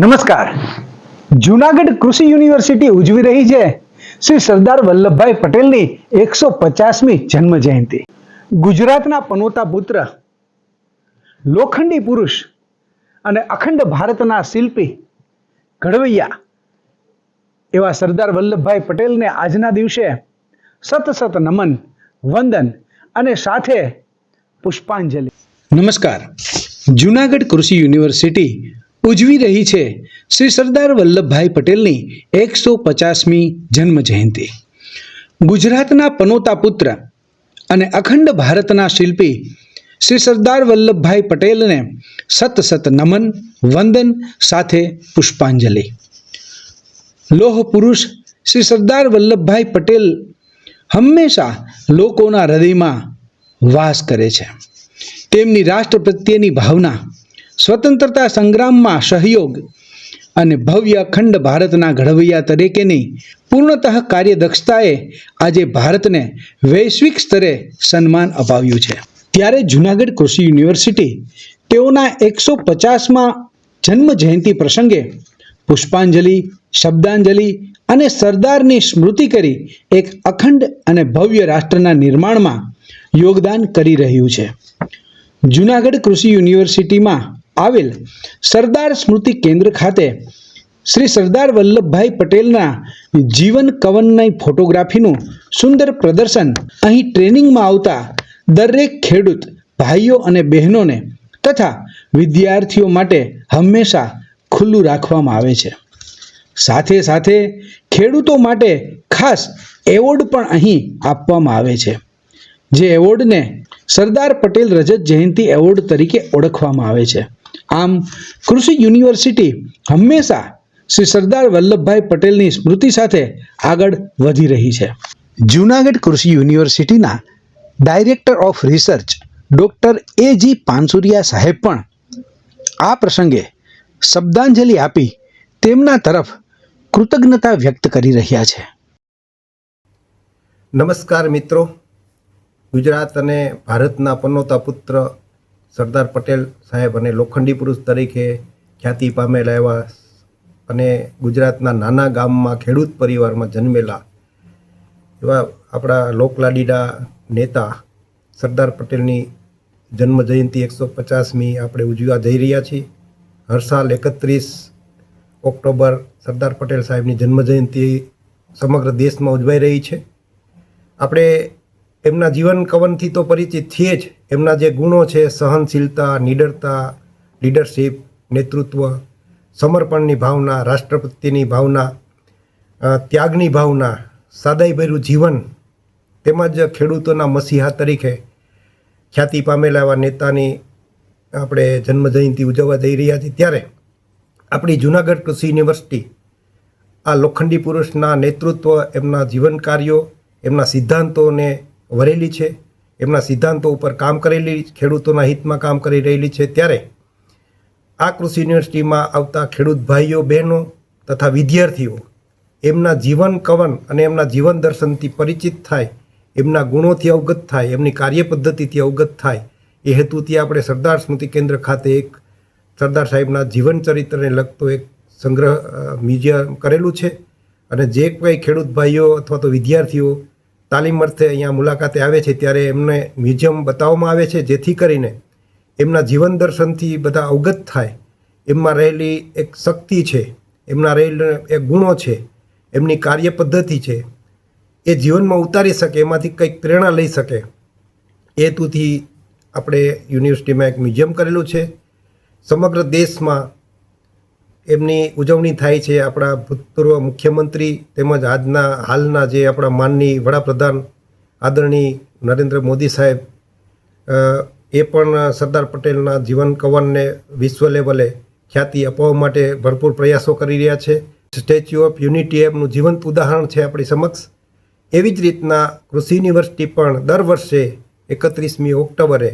નમસ્કાર. જૂનાગઢ કૃષિ યુનિવર્સિટી ઉજવી રહી છે શ્રી સરદાર વલ્લભભાઈ પટેલની 150મી જન્મ જયંતિ. ગુજરાતના પનોતા પુત્ર, લોખંડી પુરુષ અને અખંડ ભારતના શિલ્પી ઘડવૈયા એવા સરદાર વલ્લભભાઈ પટેલને આજના દિવસે સત સત નમન, વંદન અને સાથે પુષ્પાંજલિ. નમસ્કાર. જૂનાગઢ કૃષિ યુનિવર્સિટી ઉજવી રહી છે શ્રી સરદાર વલ્લભભાઈ પટેલની 150મી જન્મ જયંતિ. ગુજરાતના પનોતા પુત્ર અને અખંડ ભારતના શિલ્પી શ્રી સરદાર વલ્લભભાઈ પટેલને સત સત નમન, વંદન સાથે પુષ્પાંજલિ. લોહ પુરુષ શ્રી સરદાર વલ્લભભાઈ પટેલ હંમેશા લોકોના હૃદયમાં વાસ કરે છે. તેમની રાષ્ટ્ર પ્રત્યેની ભાવના, સ્વતંત્રતા સંગ્રામમાં સહયોગ અને ભવ્ય અખંડ ભારતના ઘડવૈયા તરીકેની પૂર્ણતઃ કાર્યદક્ષતાએ આજે ભારતને વૈશ્વિક સ્તરે સન્માન અપાવ્યું છે. ત્યારે જૂનાગઢ કૃષિ યુનિવર્સિટી તેઓના 150મા જન્મ જયંતિ પ્રસંગે પુષ્પાંજલિ, શબ્દાંજલિ અને સરદારની સ્મૃતિ કરી એક અખંડ અને ભવ્ય રાષ્ટ્રના નિર્માણમાં યોગદાન કરી રહ્યું છે. જૂનાગઢ કૃષિ યુનિવર્સિટીમાં આવેલ સરદાર સ્મૃતિ કેન્દ્ર ખાતે શ્રી સરદાર વલ્લભભાઈ પટેલના જીવન કવનની ફોટોગ્રાફીનું સુંદર પ્રદર્શન અહીં ટ્રેનિંગમાં આવતા દરેક ખેડૂત ભાઈઓ અને બહેનોને તથા વિદ્યાર્થીઓ માટે હંમેશા ખુલ્લું રાખવામાં આવે છે. સાથે સાથે ખેડૂતો માટે ખાસ એવોર્ડ પણ અહીં આપવામાં આવે છે, જે એવોર્ડને સરદાર પટેલ રજત જયંતિ એવોર્ડ તરીકે ઓળખવામાં આવે છે. આમ કૃષિ યુનિવર્સિટી હંમેશા શ્રી સરદાર વલ્લભભાઈ પટેલની સ્મૃતિ સાથે આગળ વધી રહી છે. જૂનાગઢ કૃષિ યુનિવર્સિટીના director of research doctor A.G. Pansuriya સાહેબ પણ આ પ્રસંગે શબ્દાંજલિ આપી તેમના તરફ કૃતજ્ઞતા વ્યક્ત કરી રહ્યા છે. નમસ્કાર મિત્રો. ગુજરાત અને ભારતના પનોતા પુત્ર સરદાર પટેલ સાહેબ અને લોખંડી પુરુષ તરીકે ખ્યાતિ પામેલા એવા અને ગુજરાતના નાના ગામમાં ખેડૂત પરિવારમાં જન્મેલા એવા આપણા લોકલાડીના નેતા સરદાર પટેલની જન્મ જયંતિ 150મી આપણે ઉજવવા જઈ રહ્યા છીએ. હર સાલ 31 ઓક્ટોબર સરદાર પટેલ સાહેબની જન્મ જયંતિ સમગ્ર દેશમાં ઉજવાઈ રહી છે. આપણે એમના જીવન કવનથી તો પરિચિત છીએ જ. એમના જે ગુણો છે, સહનશીલતા, નિડરતા, લીડરશિપ, નેતૃત્વ, સમર્પણની ભાવના, રાષ્ટ્ર પ્રત્યેની ભાવના, ત્યાગની ભાવના, સાદાઈભર્યું જીવન, તેમજ ખેડૂતોના મસીહા તરીકે ખ્યાતિ પામેલા એવા નેતાની આપણે જન્મજયંતિ ઉજવવા જઈ રહ્યા છીએ. ત્યારે આપણી જૂનાગઢ કૃષિ યુનિવર્સિટી આ લોખંડી પુરુષના નેતૃત્વ, એમના જીવન કાર્યો, એમના સિદ્ધાંતોને વરેલી છે. એમના સિદ્ધાંતો ઉપર કામ કરેલી, ખેડૂતોના હિતમાં કામ કરી રહેલી છે. ત્યારે આ કૃષિ યુનિવર્સિટીમાં આવતા ખેડૂત ભાઈઓ બહેનો તથા વિદ્યાર્થીઓ એમના જીવન કવન અને એમના જીવન દર્શનથી પરિચિત થાય, એમના ગુણોથી અવગત થાય, એમની કાર્ય પદ્ધતિથી અવગત થાય, એ હેતુથી આપણે સરદાર સ્મૃતિ કેન્દ્ર ખાતે એક સરદાર સાહેબના જીવન ચરિત્રને લગતો એક સંગ્રહ મ્યુઝિયમ કરેલું છે. અને જે કોઈ ખેડૂત ભાઈઓ અથવા તો વિદ્યાર્થીઓ તાલીમ અર્થે અહીંયા મુલાકાતે આવે છે ત્યારે એમને મ્યુઝિયમ બતાવવામાં આવે છે, જેથી કરીને એમના જીવન દર્શનથી બધા અવગત થાય, એમમાં રહેલી એક શક્તિ છે, એમના રહેલા એક ગુણો છે, એમની કાર્ય પદ્ધતિ છે, એ જીવનમાં ઉતારી શકે, એમાંથી કંઈક પ્રેરણા લઈ શકે, એ હેતુથી આપણે યુનિવર્સિટીમાં એક મ્યુઝિયમ કરેલું છે. સમગ્ર દેશમાં એમની ઉજવણી થાય છે. આપણા ભૂતપૂર્વ મુખ્યમંત્રી તેમજ હાલના જે આપણા માનની વડાપ્રધાન આદરણીય નરેન્દ્ર મોદી સાહેબ એ પણ સરદાર પટેલના જીવન કવનને વિશ્વ લેવલે ખ્યાતિ અપાવવા માટે ભરપૂર પ્રયાસો કરી રહ્યા છે. સ્ટેચ્યુ ઓફ યુનિટી એમનું જીવંત ઉદાહરણ છે આપણી સમક્ષ. એવી જ રીતના કૃષિ યુનિવર્સિટી પણ દર વર્ષે 31મી ઓક્ટોબરે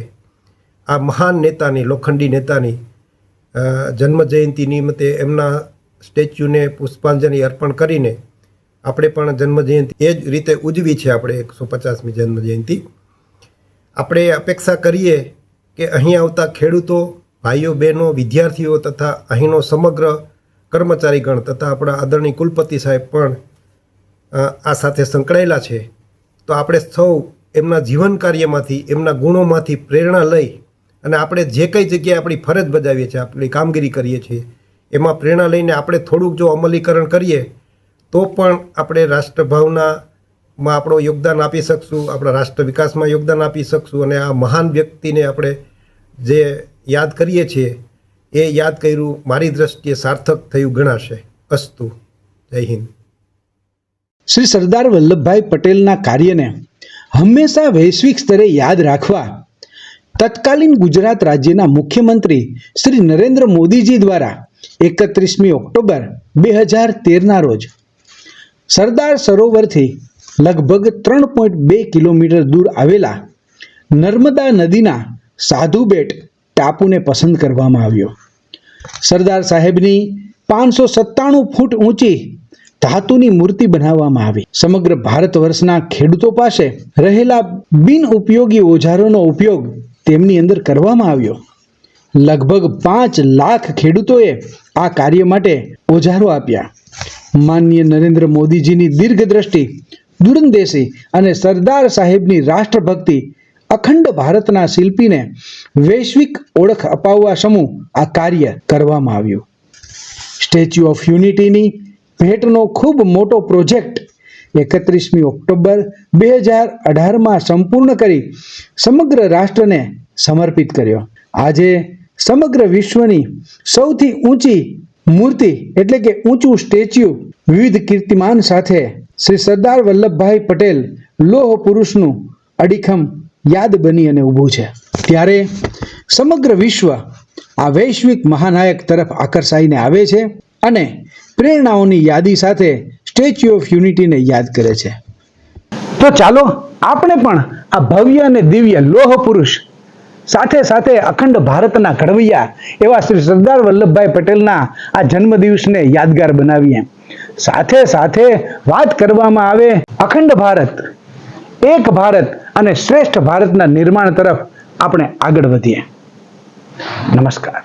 આ મહાન નેતાની, લોખંડી નેતાની જન્મ જયંતિ નિમિત્તે એમના સ્ટેચ્યુને પુષ્પાંજલિ અર્પણ કરીને આપણે પણ જન્મ જયંતિ એ જ રીતે ઉજવી છે. આપણે 150મી જન્મ જયંતિ આપણે અપેક્ષા કરીએ કે અહીં આવતા ખેડૂતો, ભાઈઓ બહેનો, વિદ્યાર્થીઓ તથા અહીંનો સમગ્ર કર્મચારીગણ તથા આપણા આદરણીય કુલપતિ સાહેબ પણ આ સાથે સંકળાયેલા છે. તો આપણે સૌ એમના જીવન કાર્યમાંથી, એમના ગુણોમાંથી પ્રેરણા લઈ અને આપણે જે કઈ જગ્યાએ આપણી ફરજ બજાવીએ છીએ, આપણી કામગીરી કરીએ છીએ, એમાં પ્રેરણા લઈને આપણે થોડુંક જો અમલીકરણ કરીએ તો પણ આપણે રાષ્ટ્રભાવનામાં આપણો યોગદાન આપી શકશું, આપણા રાષ્ટ્ર વિકાસમાં યોગદાન આપી શકશું અને આ મહાન વ્યક્તિને આપણે જે યાદ કરીએ છીએ એ યાદ કર્યું મારી દ્રષ્ટિએ સાર્થક થયું ગણાશે. અસ્તુ. જય હિન્દ. શ્રી સરદાર વલ્લભભાઈ પટેલના કાર્યને હંમેશા વૈશ્વિક સ્તરે યાદ રાખવા તત્કાલીન ગુજરાત રાજ્યના મુખ્યમંત્રી શ્રી નરેન્દ્ર મોદીજી દ્વારા 31મી ઓક્ટોબર 2013ના રોજ સરદાર સરોવરથી લગભગ 3.2 કિલોમીટર દૂર આવેલા નર્મદા નદીના સાધુબેટ ટાપુને પસંદ કરવામાં આવ્યો. સરદાર સાહેબની 597 ફૂટ ઊંચી ધાતુની મૂર્તિ બનાવવામાં આવી. સમગ્ર ભારત વર્ષના ખેડૂતો પાસે રહેલા બિન ઉપયોગી ઓજારોનો ઉપયોગ તેમની અંદર કરવામાં આવ્યો. લગભગ 5 લાખ ખેડૂતોએ આ કાર્ય માટે ઓજારો આપ્યા. માનનીય નરેન્દ્ર મોદીજીની દીર્ઘદ્રષ્ટિ, દૂરંદેશી અને સરદાર સાહેબની રાષ્ટ્રભક્તિ અખંડ ભારતના શિલ્પીને વૈશ્વિક ઓળખ અપાવવા સમૂહ આ કાર્ય કરવામાં આવ્યું. સ્ટેચ્યુ ઓફ યુનિટીની ભેટનો ખૂબ મોટો પ્રોજેક્ટ 31મી ઓક્ટોબર 2018માં સંપૂર્ણ કરી સમગ્ર રાષ્ટ્રને સમર્પિત કર્યો. આજે સમગ્ર વિશ્વની સૌથી ઊંચી મૂર્તિ એટલે કે ઊંચું સ્ટેચ્યુ વિવિધ કીર્તિમાન સાથે શ્રી સરદાર વલ્લભભાઈ પટેલ લોહ પુરુષનું અડીખમ યાદ બની અને ઊભું છે. ત્યારે સમગ્ર વિશ્વ આ વૈશ્વિક મહાનાયક તરફ આકર્ષાઈને આવે છે અને પ્રેરણાઓની યાદી સાથે સ્ટેચ્યુ ઓફ યુનિટીને યાદ કરે છે. તો ચાલો આપણે પણ આ ભવ્ય અને દિવ્ય લોહ પુરુષ સાથે સાથે અખંડ ભારતના ઘડવૈયા એવા શ્રી સરદાર વલ્લભભાઈ પટેલના આ જન્મદિવસને યાદગાર બનાવીએ. સાથે સાથે વાત કરવામાં આવે અખંડ ભારત, એક ભારત અને શ્રેષ્ઠ ભારતના નિર્માણ તરફ આપણે આગળ વધીએ. નમસ્કાર.